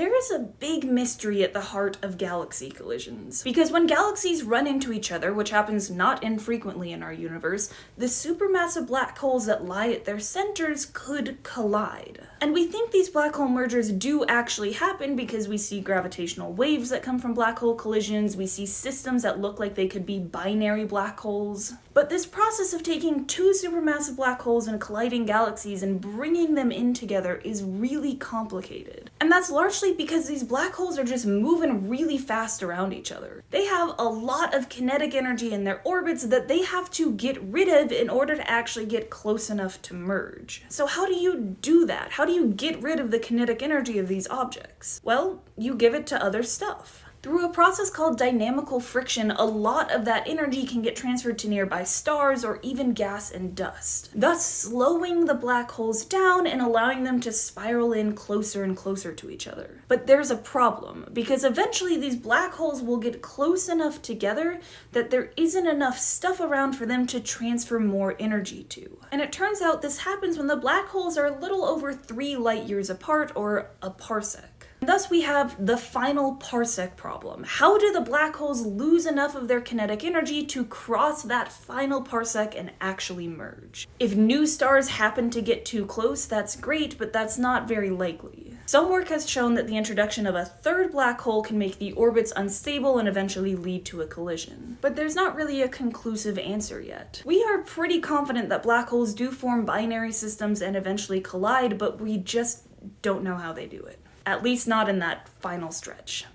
There is a big mystery at the heart of galaxy collisions. Because when galaxies run into each other, which happens not infrequently in our universe, the supermassive black holes that lie at their centers could collide. And we think these black hole mergers do actually happen because we see gravitational waves that come from black hole collisions, we see systems that look like they could be binary black holes. But this process of taking two supermassive black holes and colliding galaxies and bringing them in together is really complicated. And that's largely because these black holes are just moving really fast around each other. They have a lot of kinetic energy in their orbits that they have to get rid of in order to actually get close enough to merge. So how do you do that? How do you get rid of the kinetic energy of these objects? Well, you give it to other stuff. Through a process called dynamical friction, a lot of that energy can get transferred to nearby stars or even gas and dust, thus slowing the black holes down and allowing them to spiral in closer and closer to each other. But there's a problem, because eventually these black holes will get close enough together that there isn't enough stuff around for them to transfer more energy to. And it turns out this happens when the black holes are a little over 3 light years apart, or a parsec. Thus we have the final parsec problem. How do the black holes lose enough of their kinetic energy to cross that final parsec and actually merge? If new stars happen to get too close, that's great, but that's not very likely. Some work has shown that the introduction of a third black hole can make the orbits unstable and eventually lead to a collision. But there's not really a conclusive answer yet. We are pretty confident that black holes do form binary systems and eventually collide, but we just don't know how they do it. At least not in that final stretch.